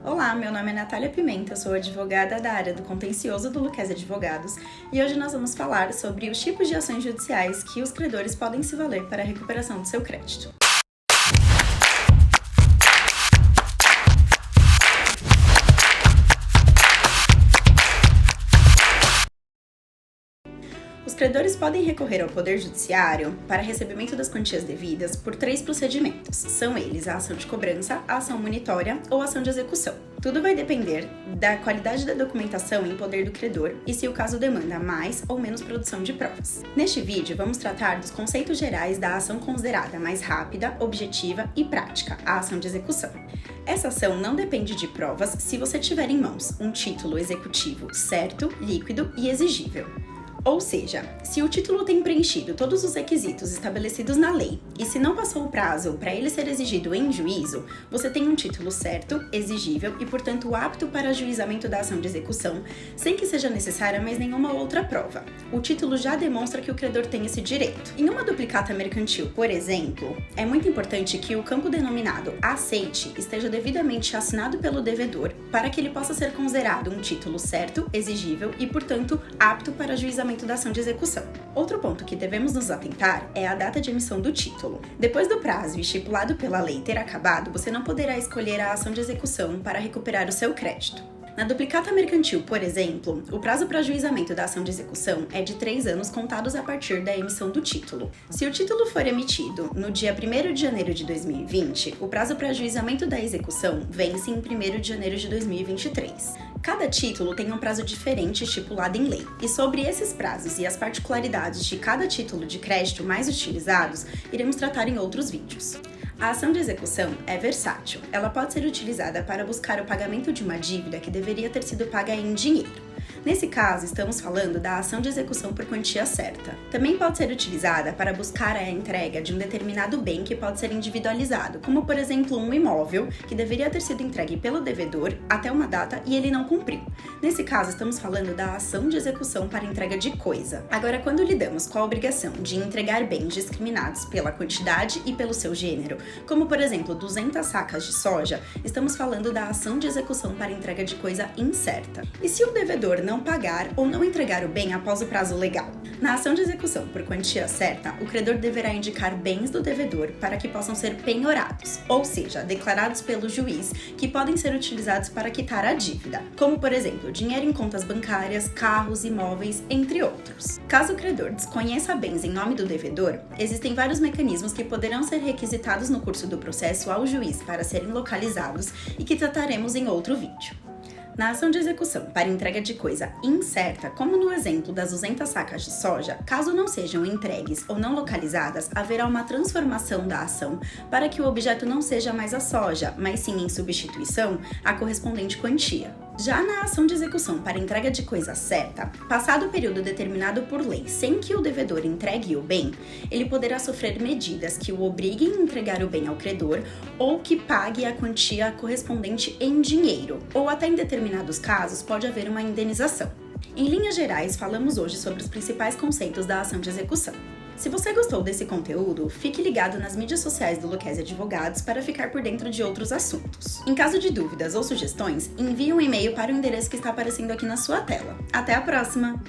Olá, meu nome é Natália Pimenta, sou advogada da área do contencioso do Lucchese Advogados e hoje nós vamos falar sobre os tipos de ações judiciais que os credores podem se valer para a recuperação do seu crédito. Os credores podem recorrer ao Poder Judiciário para recebimento das quantias devidas por 3 procedimentos. São eles a ação de cobrança, a ação monitória ou a ação de execução. Tudo vai depender da qualidade da documentação em poder do credor e se o caso demanda mais ou menos produção de provas. Neste vídeo, vamos tratar dos conceitos gerais da ação considerada mais rápida, objetiva e prática, a ação de execução. Essa ação não depende de provas se você tiver em mãos um título executivo certo, líquido e exigível. Ou seja, se o título tem preenchido todos os requisitos estabelecidos na lei e se não passou o prazo para ele ser exigido em juízo, você tem um título certo, exigível e, portanto, apto para ajuizamento da ação de execução, sem que seja necessária mais nenhuma outra prova. O título já demonstra que o credor tem esse direito. Em uma duplicata mercantil, por exemplo, é muito importante que o campo denominado aceite esteja devidamente assinado pelo devedor para que ele possa ser considerado um título certo, exigível e, portanto, apto para ajuizamento da ação de execução. Outro ponto que devemos nos atentar é a data de emissão do título. Depois do prazo estipulado pela lei ter acabado, você não poderá escolher a ação de execução para recuperar o seu crédito. Na duplicata mercantil, por exemplo, o prazo para ajuizamento da ação de execução é de 3 anos contados a partir da emissão do título. Se o título for emitido no dia 1º de janeiro de 2020, o prazo para ajuizamento da execução vence em 1º de janeiro de 2023. Cada título tem um prazo diferente estipulado em lei, e sobre esses prazos e as particularidades de cada título de crédito mais utilizados, iremos tratar em outros vídeos. A ação de execução é versátil. Ela pode ser utilizada para buscar o pagamento de uma dívida que deveria ter sido paga em dinheiro. Nesse caso, estamos falando da ação de execução por quantia certa. Também pode ser utilizada para buscar a entrega de um determinado bem que pode ser individualizado, como por exemplo um imóvel que deveria ter sido entregue pelo devedor até uma data e ele não cumpriu. Nesse caso, estamos falando da ação de execução para entrega de coisa. Agora, quando lidamos com a obrigação de entregar bens discriminados pela quantidade e pelo seu gênero, como por exemplo 200 sacas de soja, estamos falando da ação de execução para entrega de coisa incerta. E se o devedor não pagar ou não entregar o bem após o prazo legal? Na ação de execução por quantia certa, o credor deverá indicar bens do devedor para que possam ser penhorados, ou seja, declarados pelo juiz, que podem ser utilizados para quitar a dívida, como por exemplo, dinheiro em contas bancárias, carros, imóveis, entre outros. Caso o credor desconheça bens em nome do devedor, existem vários mecanismos que poderão ser requisitados no curso do processo ao juiz para serem localizados e que trataremos em outro vídeo. Na ação de execução para entrega de coisa incerta, como no exemplo das 200 sacas de soja, caso não sejam entregues ou não localizadas, haverá uma transformação da ação para que o objeto não seja mais a soja, mas sim, em substituição, a correspondente quantia. Já na ação de execução para entrega de coisa certa, passado o período determinado por lei sem que o devedor entregue o bem, ele poderá sofrer medidas que o obriguem a entregar o bem ao credor ou que pague a quantia correspondente em dinheiro, ou até em determinados casos pode haver uma indenização. Em linhas gerais, falamos hoje sobre os principais conceitos da ação de execução. Se você gostou desse conteúdo, fique ligado nas mídias sociais do Lucchese Advogados para ficar por dentro de outros assuntos. Em caso de dúvidas ou sugestões, envie um e-mail para o endereço que está aparecendo aqui na sua tela. Até a próxima!